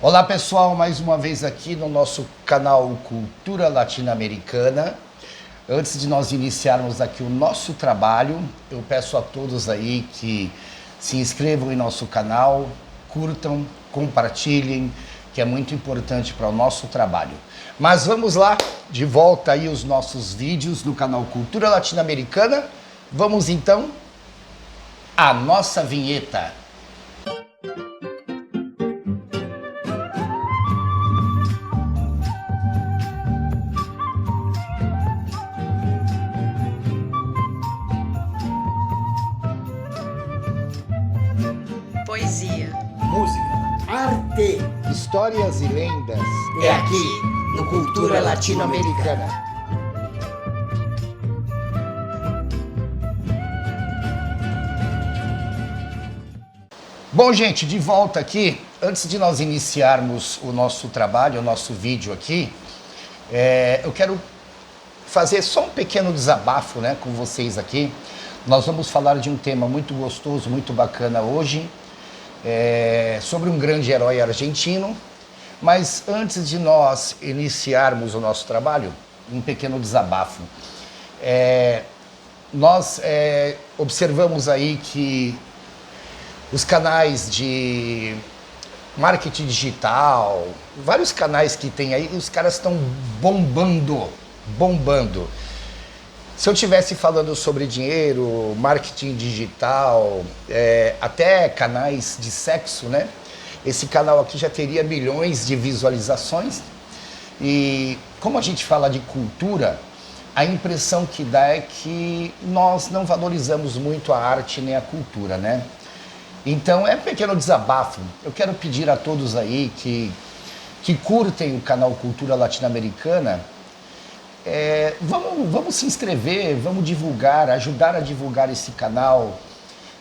Olá pessoal, mais uma vez aqui no nosso canal Cultura Latino-Americana. Antes de nós iniciarmos aqui o nosso trabalho, eu peço a todos aí que se inscrevam em nosso canal, curtam, compartilhem, que é muito importante para o nosso trabalho. Mas vamos lá, de volta aí os nossos vídeos no canal Cultura Latino-Americana. Vamos então à nossa vinheta. Poesia. Música, arte, Histórias e lendas é aqui no Cultura Latino-Americana. Bom, gente, de volta aqui. Antes de nós iniciarmos o nosso trabalho, o nosso vídeo aqui, eu quero fazer só um pequeno desabafo, né, com vocês aqui. Nós vamos falar de um tema muito gostoso, muito bacana hoje, sobre um grande herói argentino. Mas antes de nós iniciarmos o nosso trabalho, um pequeno desabafo. Nós observamos aí que os canais de marketing digital, vários canais que tem aí, os caras estão bombando. Se eu estivesse falando sobre dinheiro, marketing digital, até canais de sexo, né? Esse canal aqui já teria milhões de visualizações. E como a gente fala de cultura, a impressão que dá é que nós não valorizamos muito a arte nem a cultura, né? Então é um pequeno desabafo. Eu quero pedir a todos aí que curtem o canal Cultura Latino-Americana, vamos se inscrever, vamos divulgar, ajudar a divulgar esse canal,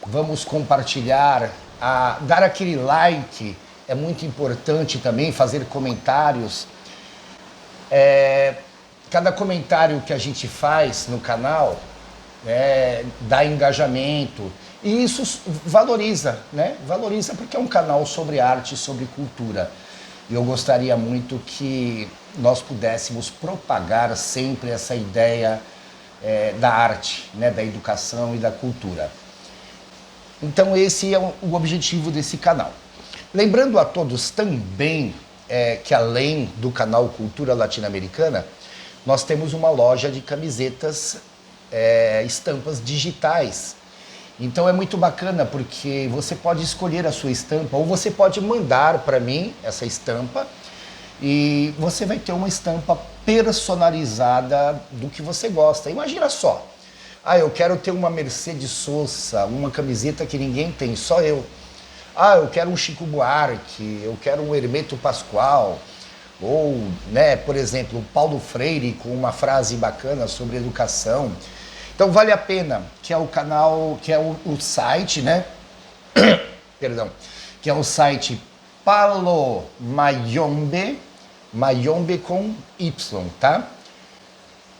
vamos compartilhar, dar aquele like, é muito importante também, fazer comentários. Cada comentário que a gente faz no canal dá engajamento. E isso valoriza, né? Valoriza porque é um canal sobre arte, sobre cultura. E eu gostaria muito que nós pudéssemos propagar sempre essa ideia da arte, né? Da educação e da cultura. Então esse é o objetivo desse canal. Lembrando a todos também que além do canal Cultura Latino-Americana, nós temos uma loja de camisetas, estampas digitais. Então é muito bacana porque você pode escolher a sua estampa ou você pode mandar para mim essa estampa e você vai ter uma estampa personalizada do que você gosta. Imagina só, eu quero ter uma Mercedes Sosa, uma camiseta que ninguém tem, só eu. Eu quero um Chico Buarque, eu quero um Hermeto Pascoal, ou, né, por exemplo, o Paulo Freire com uma frase bacana sobre educação. Então vale a pena, que é o canal, que é o site, né? Perdão, que é o site Palo Mayombe, Mayombe com Y, tá?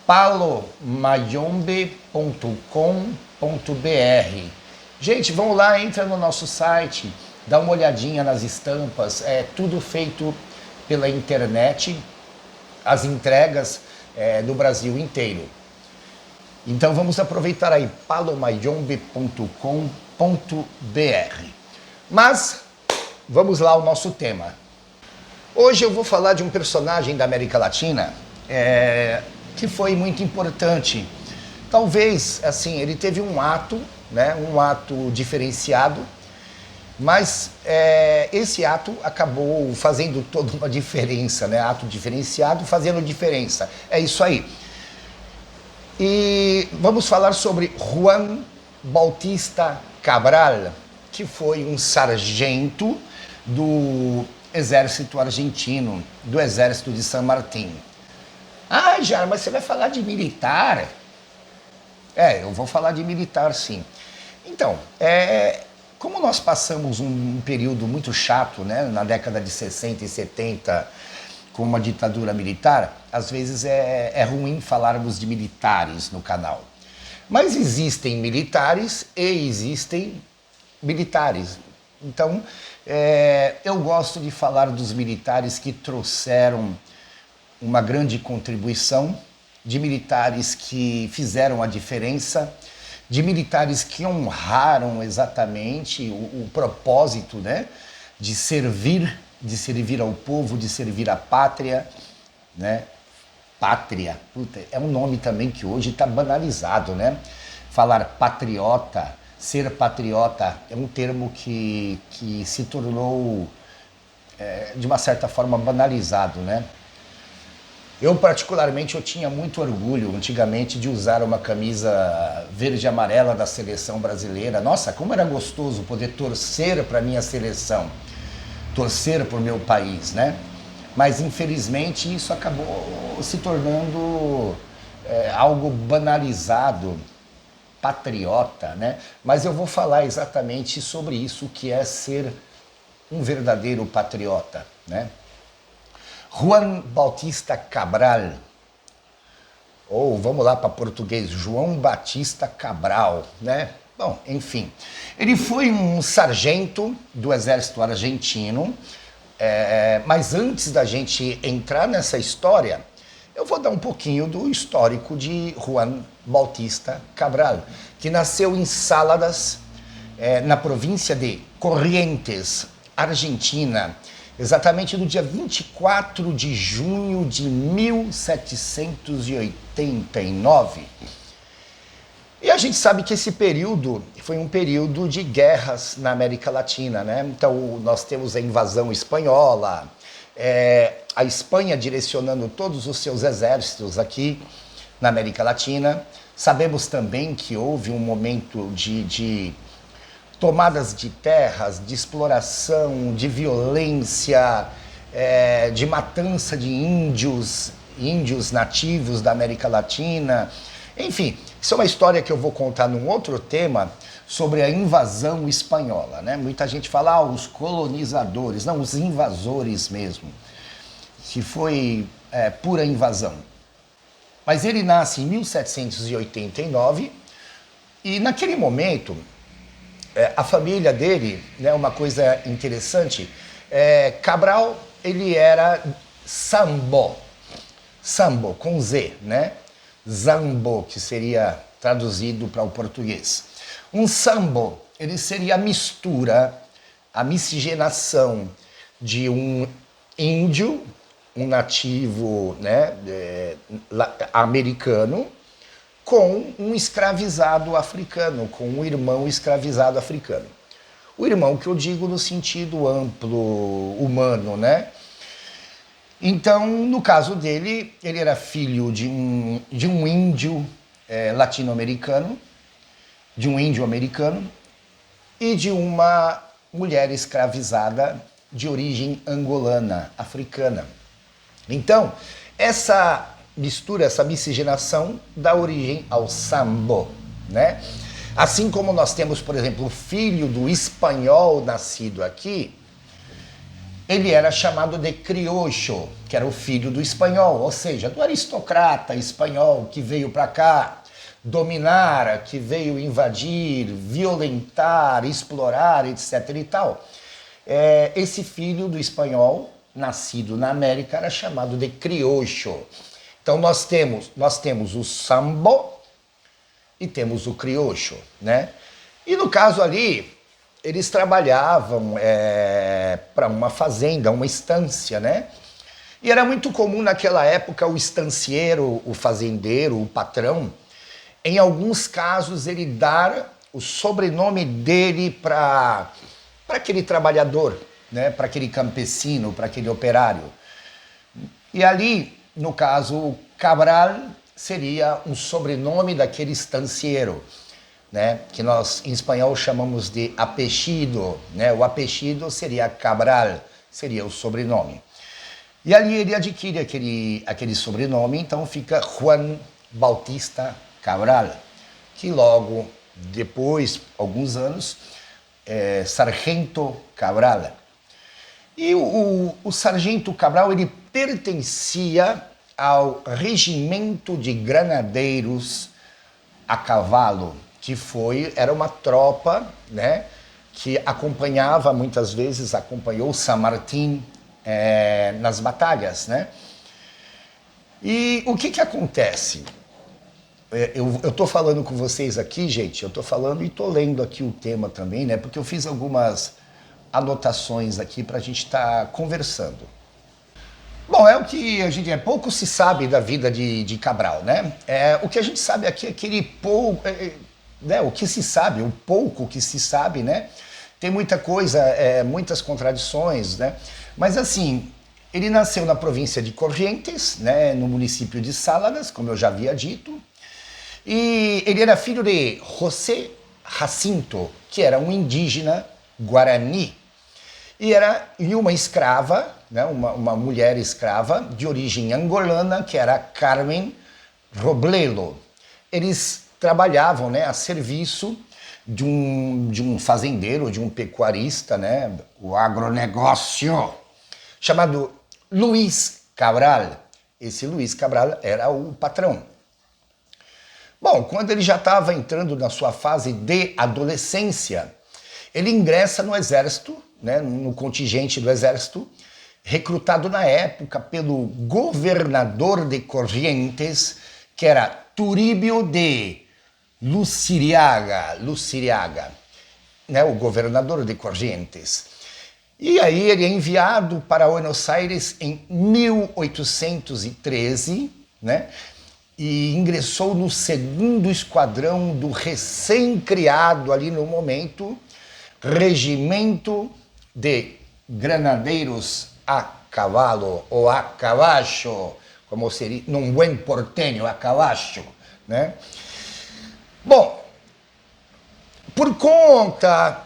palomayombe.com.br. Gente, vão lá, entra no nosso site, dá uma olhadinha nas estampas, é tudo feito pela internet, as entregas no Brasil inteiro. Então vamos aproveitar aí, palomayombe.com.br. Mas vamos lá ao nosso tema. Hoje eu vou falar de um personagem da América Latina que foi muito importante. Talvez, assim, ele teve um ato, né, um ato diferenciado, mas esse ato acabou fazendo toda uma diferença, né? Ato diferenciado fazendo diferença. É isso aí. E vamos falar sobre Juan Bautista Cabral, que foi um sargento do exército argentino, do exército de San Martín. Jair, mas você vai falar de militar? Eu vou falar de militar, sim. Então, como nós passamos um período muito chato, né, na década de 60 e 70, com uma ditadura militar, às vezes é ruim falarmos de militares no canal. Mas existem militares e existem militares. Então, Eu gosto de falar dos militares que trouxeram uma grande contribuição, de militares que fizeram a diferença, de militares que honraram exatamente o propósito, né, de servir ao povo, de servir à pátria, né? Pátria, puta, é um nome também que hoje está banalizado, né? Falar patriota, ser patriota é um termo que se tornou, de uma certa forma, banalizado, né? Eu, particularmente, eu tinha muito orgulho, antigamente, de usar uma camisa verde e amarela da seleção brasileira. Nossa, como era gostoso poder torcer para a minha seleção, torcer por meu país, né? Mas, infelizmente, isso acabou se tornando algo banalizado, patriota, né? Mas eu vou falar exatamente sobre isso, que é ser um verdadeiro patriota, né? Juan Bautista Cabral, ou vamos lá para português, João Batista Cabral, né? Bom, enfim, ele foi um sargento do exército argentino, mas antes da gente entrar nessa história, eu vou dar um pouquinho do histórico de Juan Bautista Cabral, que nasceu em Saladas, na província de Corrientes, Argentina, exatamente no dia 24 de junho de 1789. E a gente sabe que esse período foi um período de guerras na América Latina, né? Então nós temos a invasão espanhola, a Espanha direcionando todos os seus exércitos aqui na América Latina. Sabemos também que houve um momento de tomadas de terras, de exploração, de violência, de matança de índios nativos da América Latina. Enfim, isso é uma história que eu vou contar num outro tema sobre a invasão espanhola, né? Muita gente fala, os colonizadores, não, os invasores mesmo, que foi pura invasão. Mas ele nasce em 1789 e naquele momento a família dele, né, uma coisa interessante, Cabral, ele era sambo com Z, né? Zambo, que seria traduzido para o português. Um sambo, ele seria a mistura, a miscigenação de um índio, um nativo, né, americano, com um escravizado africano, com um irmão escravizado africano. O irmão que eu digo no sentido amplo, humano, né? Então, no caso dele, ele era filho de um índio latino-americano, de um índio americano e de uma mulher escravizada de origem angolana, africana. Então, essa mistura, essa miscigenação dá origem ao sambo, né? Assim como nós temos, por exemplo, o filho do espanhol nascido aqui, ele era chamado de criollo, que era o filho do espanhol, ou seja, do aristocrata espanhol que veio para cá dominar, que veio invadir, violentar, explorar, etc. e tal. Esse filho do espanhol, nascido na América, era chamado de criollo. Então nós temos o sambo e temos o criollo, né? E no caso ali, eles trabalhavam para uma fazenda, uma estância, né? E era muito comum naquela época o estancieiro, o fazendeiro, o patrão, em alguns casos ele dar o sobrenome dele para aquele trabalhador, né? Para aquele campesino, para aquele operário. E ali, no caso, Cabral seria um sobrenome daquele estancieiro, né, que nós em espanhol chamamos de apellido, né? O apellido seria Cabral, seria o sobrenome. E ali ele adquire aquele sobrenome, então fica Juan Bautista Cabral, que logo depois, alguns anos, Sargento Cabral. E o Sargento Cabral, ele pertencia ao Regimento de Granadeiros a Cavalo, que era uma tropa, né, que acompanhava, muitas vezes acompanhou San Martín nas batalhas, né? E o que acontece? Eu estou falando com vocês aqui, gente, eu estou falando e estou lendo aqui o tema também, né? Porque eu fiz algumas anotações aqui para a gente estar conversando. Bom, é o que a gente pouco se sabe da vida de Cabral, né? O que a gente sabe aqui é aquele pouco, né? O que se sabe, o pouco que se sabe, né? Tem muita coisa, muitas contradições, né? Mas assim, ele nasceu na província de Corrientes, né? No município de Saladas, como eu já havia dito. E ele era filho de José Jacinto, que era um indígena guarani, e uma escrava, né, uma mulher escrava de origem angolana, que era Carmen Robledo. Eles trabalhavam, né, a serviço de um fazendeiro, de um pecuarista, né, o agronegócio, chamado Luiz Cabral. Esse Luiz Cabral era o patrão. Bom, quando ele já estava entrando na sua fase de adolescência, ele ingressa no exército, né, no contingente do exército, recrutado na época pelo governador de Corrientes, que era Turíbio de Luciriaga, né, o governador de Corrientes. E aí ele é enviado para Buenos Aires em 1813, né? E ingressou no 2º Esquadrão do recém-criado, ali no momento, Regimento de Granadeiros a Cavalo, ou a Cavacho, como seria, num buen porteño, a Cavacho, né? Bom, por conta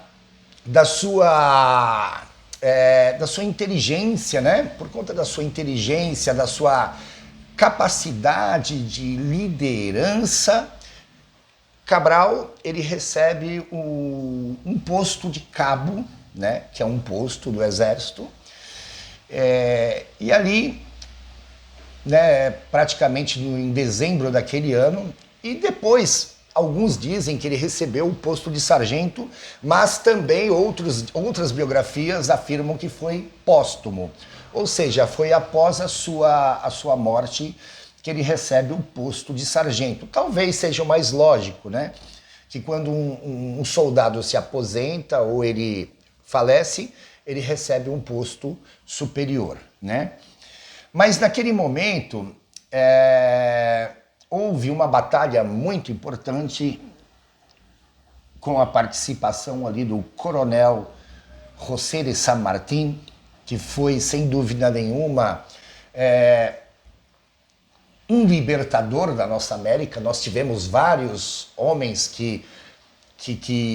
da sua inteligência, né? Por conta da sua inteligência, da sua capacidade de liderança, Cabral ele recebe um posto de cabo, né, que é um posto do exército, e ali, né, praticamente em dezembro daquele ano, e depois alguns dizem que ele recebeu o posto de sargento, mas também outras biografias afirmam que foi póstumo. Ou seja, foi após a sua morte que ele recebe o posto de sargento. Talvez seja o mais lógico, né? Que quando um soldado se aposenta ou ele falece, ele recebe um posto superior, né? Mas naquele momento, houve uma batalha muito importante com a participação ali do coronel José de San Martín, que foi, sem dúvida nenhuma, um libertador da nossa América. Nós tivemos vários homens que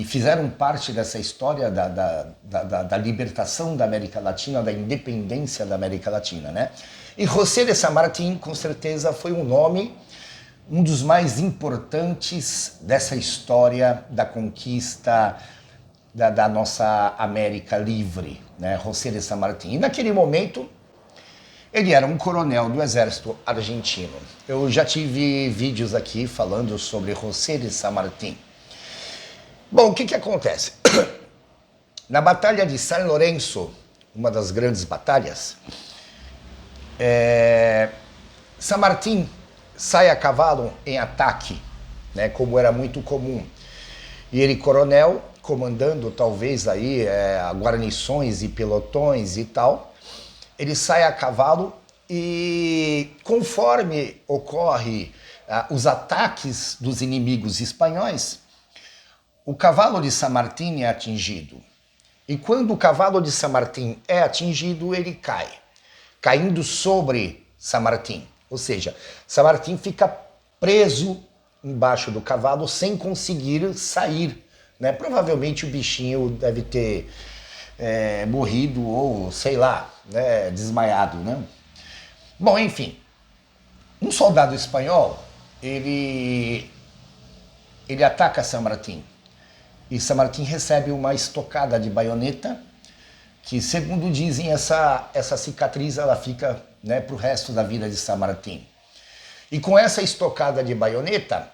fizeram parte dessa história da libertação da América Latina, da independência da América Latina, né? E José de San Martín, com certeza, foi um nome, um dos mais importantes dessa história da conquista da nossa América livre, né? José de San Martín. E naquele momento, ele era um coronel do exército argentino. Eu já tive vídeos aqui falando sobre José de San Martín. Bom, o que acontece? Na Batalha de San Lorenzo, uma das grandes batalhas, San Martín sai a cavalo em ataque, né, como era muito comum. E ele, coronel, comandando talvez aí guarnições e pelotões e tal, ele sai a cavalo e conforme ocorre os ataques dos inimigos espanhóis, o cavalo de San Martín é atingido. E quando o cavalo de San Martín é atingido, ele cai, caindo sobre San Martín. Ou seja, San Martín fica preso embaixo do cavalo sem conseguir sair, né? Provavelmente o bichinho deve ter morrido ou, sei lá, né, desmaiado, né? Bom, enfim, um soldado espanhol, ele ataca San Martín. E San Martín recebe uma estocada de baioneta, que, segundo dizem, essa cicatriz ela fica, né, para o resto da vida de San Martín. E com essa estocada de baioneta,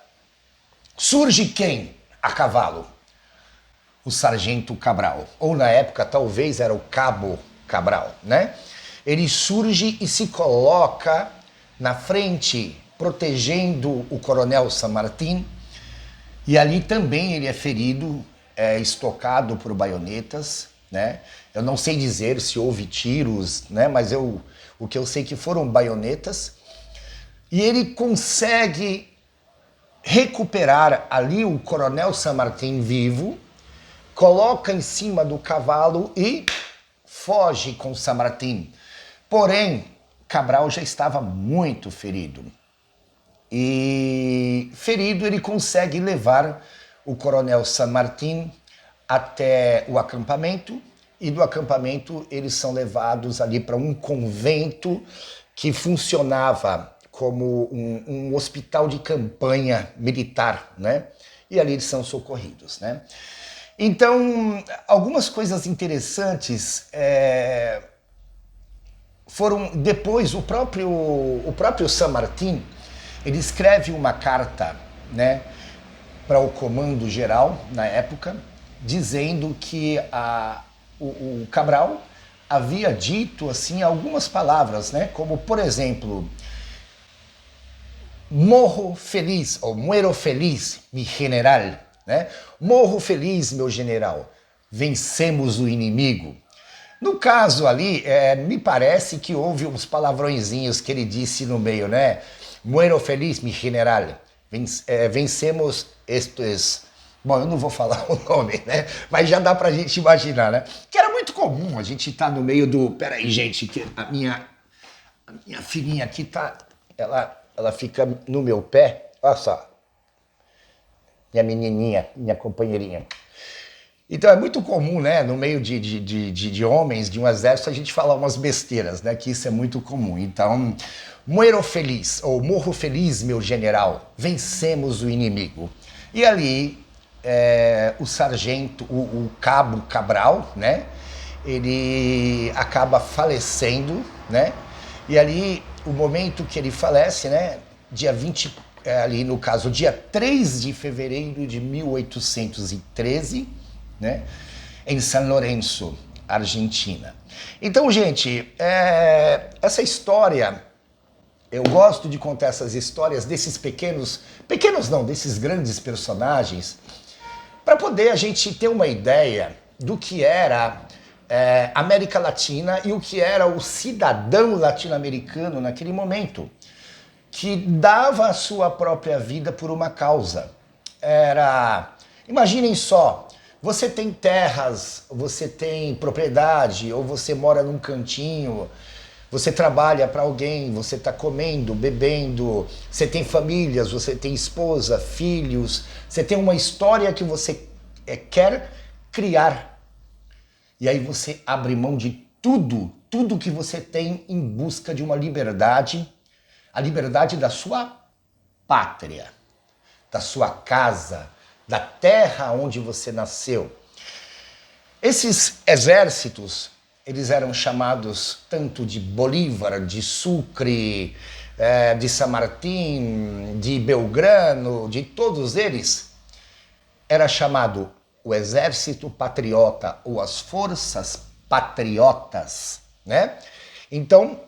surge quem a cavalo? o Sargento Cabral, ou na época talvez era o Cabo Cabral, né? Ele surge e se coloca na frente, protegendo o Coronel San Martín, e ali também ele é ferido, estocado por baionetas, né? Eu não sei dizer se houve tiros, né? Mas o que eu sei que foram baionetas, e ele consegue recuperar ali o Coronel San Martín vivo, coloca em cima do cavalo e foge com San Martín. Porém, Cabral já estava muito ferido. E ferido, ele consegue levar o Coronel San Martín até o acampamento, e do acampamento eles são levados ali para um convento que funcionava como um hospital de campanha militar, né? E ali eles são socorridos, né? Então, algumas coisas interessantes foram depois o próprio San Martín, ele escreve uma carta, né, para o comando geral na época, dizendo que o Cabral havia dito assim algumas palavras, né, como por exemplo, morro feliz, ou muero feliz, mi general, né? Morro feliz, meu general, vencemos o inimigo. No caso ali, me parece que houve uns palavrõezinhos que ele disse no meio, né? Muero feliz, mi general, vencemos estes... Bom, eu não vou falar o nome, né? Mas já dá pra gente imaginar, né? Que era muito comum a gente estar no meio do... Peraí, gente, que a minha filhinha aqui tá... Ela fica no meu pé, olha só, minha menininha, minha companheirinha. Então é muito comum, né, no meio de homens, de um exército, a gente falar umas besteiras, né, que isso é muito comum. Então, muero feliz, ou morro feliz, meu general, vencemos o inimigo. E ali, o sargento, o cabo Cabral, né, ele acaba falecendo, né, e ali, o momento que ele falece, né, dia 20, ali no caso, dia 3 de fevereiro de 1813, né, em San Lorenzo, Argentina. Então, gente, essa história, eu gosto de contar essas histórias desses pequenos não, desses grandes personagens, para poder a gente ter uma ideia do que era América Latina e o que era o cidadão latino-americano naquele momento, que dava a sua própria vida por uma causa. Imaginem só, você tem terras, você tem propriedade, ou você mora num cantinho, você trabalha para alguém, você está comendo, bebendo, você tem famílias, você tem esposa, filhos, você tem uma história que você quer criar. E aí você abre mão de tudo que você tem em busca de uma liberdade, a liberdade da sua pátria, da sua casa, da terra onde você nasceu. Esses exércitos, eles eram chamados tanto de Bolívar, de Sucre, de San Martín, de Belgrano, de todos eles, era chamado o Exército Patriota ou as Forças Patriotas, né? Então,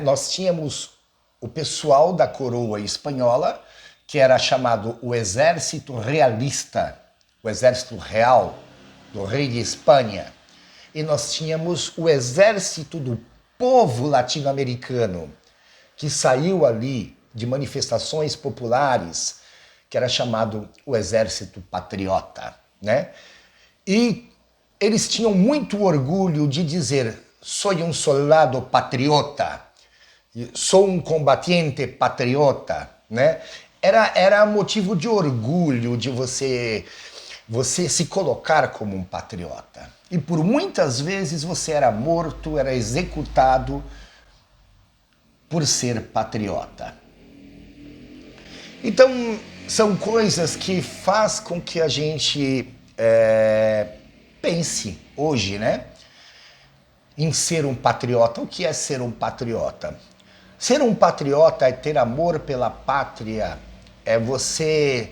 nós tínhamos o pessoal da coroa espanhola, que era chamado o Exército Realista, o Exército Real do Rei de Espanha. E nós tínhamos o Exército do Povo Latino-Americano, que saiu ali de manifestações populares, que era chamado o Exército Patriota, né? E eles tinham muito orgulho de dizer: sou um soldado patriota, sou um combatiente patriota, né? Era motivo de orgulho de você se colocar como um patriota. E por muitas vezes você era morto, era executado por ser patriota. Então, são coisas que faz com que a gente pense hoje, né, em ser um patriota. O que é ser um patriota? Ser um patriota é ter amor pela pátria, é você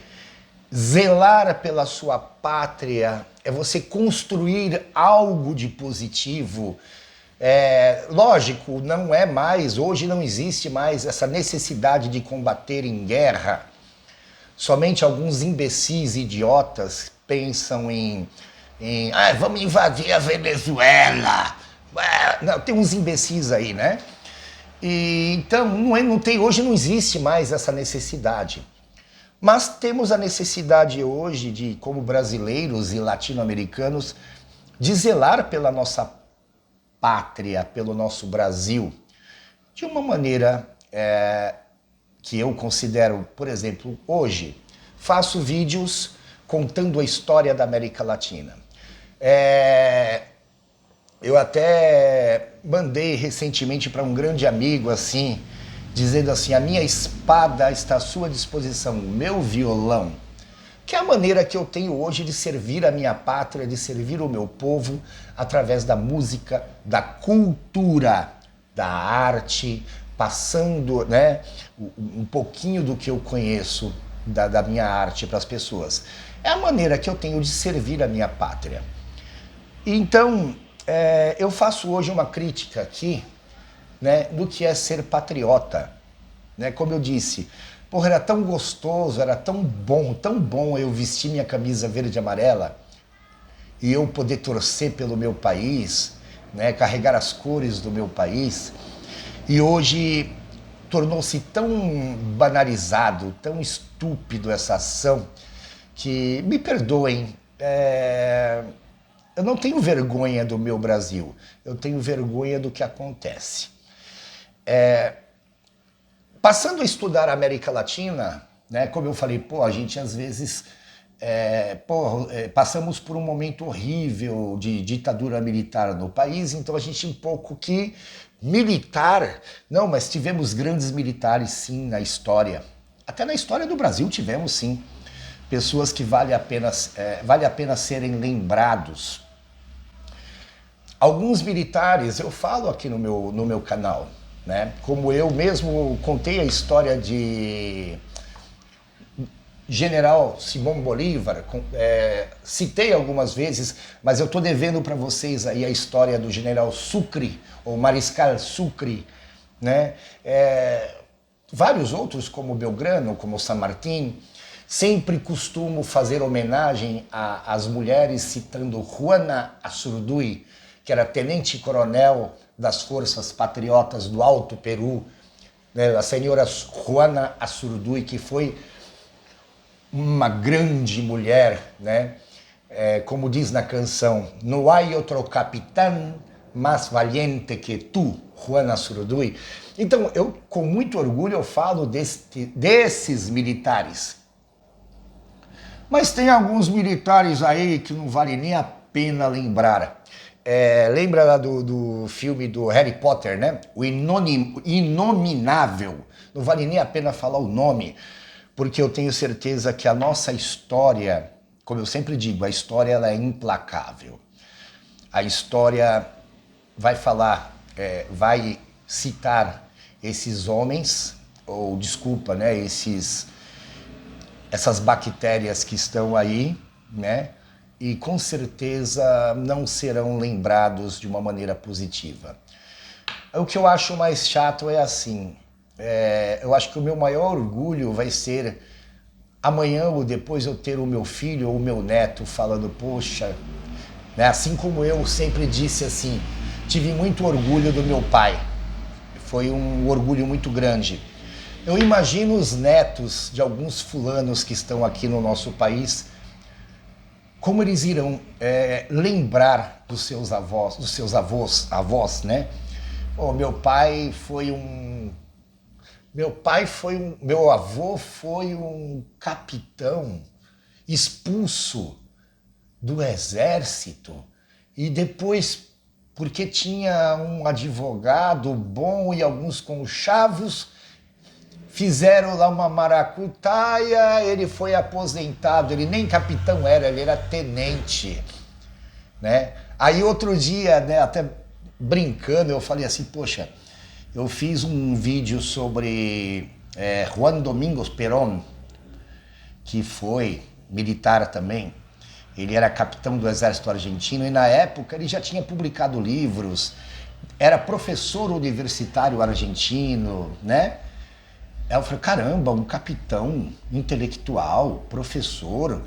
Zelar pela sua pátria é você construir algo de positivo. Lógico, não é mais, hoje não existe mais essa necessidade de combater em guerra. Somente alguns imbecis idiotas pensam vamos invadir a Venezuela. Não, tem uns imbecis aí, né? Então, hoje não existe mais essa necessidade. Mas temos a necessidade hoje de, como brasileiros e latino-americanos, de zelar pela nossa pátria, pelo nosso Brasil, de uma maneira que eu considero, por exemplo, hoje, faço vídeos contando a história da América Latina. Eu até mandei recentemente para um grande amigo, assim, dizendo assim, a minha espada está à sua disposição, o meu violão, que é a maneira que eu tenho hoje de servir a minha pátria, de servir o meu povo, através da música, da cultura, da arte, passando, né, um pouquinho do que eu conheço da minha arte para as pessoas. É a maneira que eu tenho de servir a minha pátria. Então, eu faço hoje uma crítica aqui, né, do que é ser patriota. Né? Como eu disse, era tão gostoso, era tão bom eu vestir minha camisa verde e amarela e eu poder torcer pelo meu país, né, carregar as cores do meu país. E hoje tornou-se tão banalizado, tão estúpido essa ação, que, me perdoem, eu não tenho vergonha do meu Brasil, eu tenho vergonha do que acontece. Passando a estudar a América Latina, né, como eu falei, a gente às vezes passamos por um momento horrível de ditadura militar no país, então a gente um pouco que militar, não, mas tivemos grandes militares sim na história, até na história do Brasil tivemos sim, pessoas que vale a pena serem lembrados. Alguns militares, eu falo aqui no meu canal, né? Como eu mesmo contei a história de General Simão Bolívar, citei algumas vezes, mas eu estou devendo para vocês aí a história do General Sucre, ou Mariscal Sucre, né? Vários outros, como Belgrano, como San Martín. Sempre costumo fazer homenagem às mulheres, citando Juana Azurduy, que era tenente-coronel das Forças Patriotas do Alto Peru, né? A senhora Juana Azurduy, que foi uma grande mulher, né? Como diz na canção, "No hay otro capitán más valiente que tu, Juana Azurduy". Então, eu com muito orgulho eu falo desses militares. Mas tem alguns militares aí que não vale nem a pena lembrar. Lembra lá do filme do Harry Potter, né? O Inominável. Não vale nem a pena falar o nome, porque eu tenho certeza que a nossa história, como eu sempre digo, a história ela é implacável. A história vai falar, vai citar esses homens, ou desculpa, né? Essas bactérias que estão aí, né? E com certeza não serão lembrados de uma maneira positiva. O que eu acho mais chato é assim, eu acho que o meu maior orgulho vai ser amanhã ou depois eu ter o meu filho ou o meu neto falando, poxa, né? Assim como eu sempre disse assim, tive muito orgulho do meu pai, foi um orgulho muito grande. Eu imagino os netos de alguns fulanos que estão aqui no nosso país, como eles irão lembrar dos seus avós, né? Meu avô foi um capitão expulso do exército e depois, porque tinha um advogado bom e alguns conchavos, fizeram lá uma maracutaia, ele foi aposentado, ele nem capitão era, ele era tenente, né? Aí outro dia, né, até brincando, eu falei assim, poxa, eu fiz um vídeo sobre Juan Domingos Perón, que foi militar também. Ele era capitão do exército argentino e na época ele já tinha publicado livros, era professor universitário argentino, né? Aí eu falei, caramba, um capitão intelectual, professor,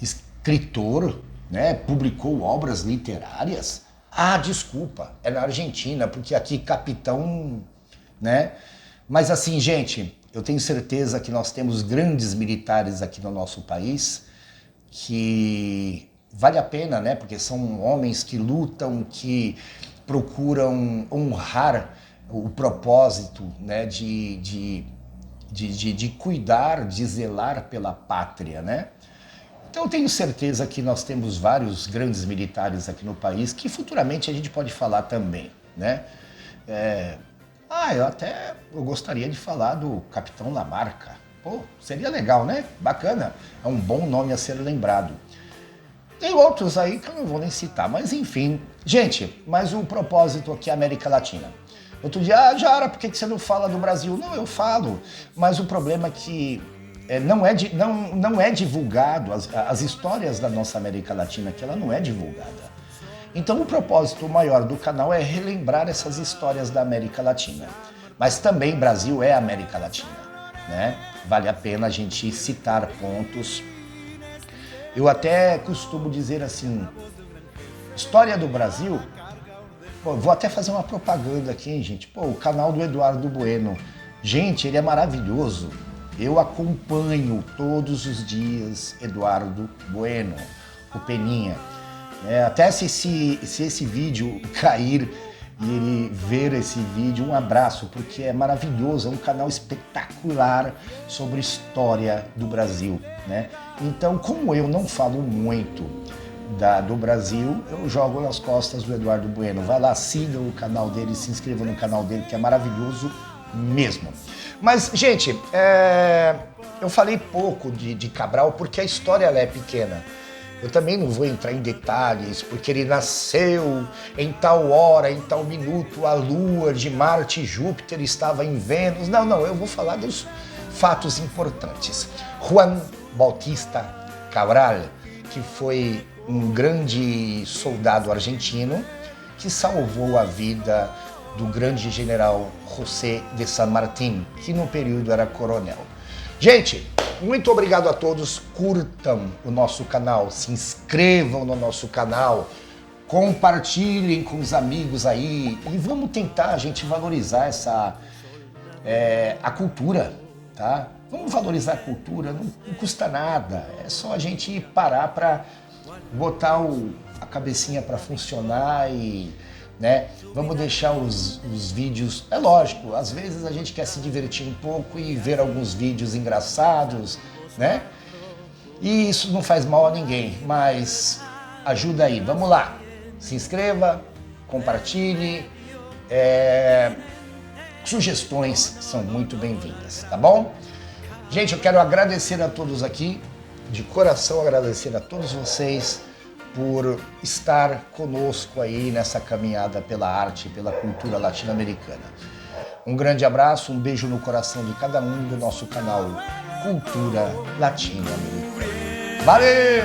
escritor, né? Publicou obras literárias. Ah, desculpa, é na Argentina, porque aqui capitão, né? Mas assim, gente, eu tenho certeza que nós temos grandes militares aqui no nosso país que vale a pena, né? Porque são homens que lutam, que procuram honrar o propósito, né? De cuidar, de zelar pela pátria, né? Então eu tenho certeza que nós temos vários grandes militares aqui no país que futuramente a gente pode falar também, né? Eu gostaria de falar do Capitão Lamarca. Pô, seria legal, né? Bacana. É um bom nome a ser lembrado. Tem outros aí que eu não vou nem citar, mas enfim. Gente, mas o propósito aqui é a América Latina. Outro dia, Jara, por que você não fala do Brasil? Não, eu falo, mas o problema é que não é divulgado, as histórias da nossa América Latina aqui, ela não é divulgada. Então o propósito maior do canal é relembrar essas histórias da América Latina. Mas também Brasil é América Latina, né? Vale a pena a gente citar pontos. Eu até costumo dizer assim, história do Brasil, pô, vou até fazer uma propaganda aqui, hein, gente. Pô, o canal do Eduardo Bueno, gente, ele é maravilhoso. Eu acompanho todos os dias Eduardo Bueno, o Peninha. Até se esse vídeo cair e ele ver esse vídeo, um abraço, porque é maravilhoso, é um canal espetacular sobre história do Brasil, né? Então, como eu não falo muito do Brasil, eu jogo nas costas do Eduardo Bueno. Vai lá, siga o canal dele, se inscreva no canal dele, que é maravilhoso mesmo. Mas, gente, eu falei pouco de Cabral porque a história ela é pequena. Eu também não vou entrar em detalhes, porque ele nasceu em tal hora, em tal minuto, a Lua de Marte e Júpiter estava em Vênus. Não, eu vou falar dos fatos importantes. Juan Bautista Cabral, que foi um grande soldado argentino, que salvou a vida do grande general José de San Martín, que no período era coronel. Gente, muito obrigado a todos, curtam o nosso canal, se inscrevam no nosso canal, compartilhem com os amigos aí e vamos tentar a gente valorizar a cultura, tá? Vamos valorizar a cultura, não custa nada, é só a gente parar para botar a cabecinha para funcionar e, né, vamos deixar os vídeos, é lógico, às vezes a gente quer se divertir um pouco e ver alguns vídeos engraçados, né? E isso não faz mal a ninguém, mas ajuda aí, vamos lá, se inscreva, compartilhe, sugestões são muito bem-vindas, tá bom? Gente, eu quero agradecer a todos aqui, de coração agradecer a todos vocês por estar conosco aí nessa caminhada pela arte, pela cultura latino-americana. Um grande abraço, um beijo no coração de cada um do nosso canal Cultura Latino-Americana. Valeu!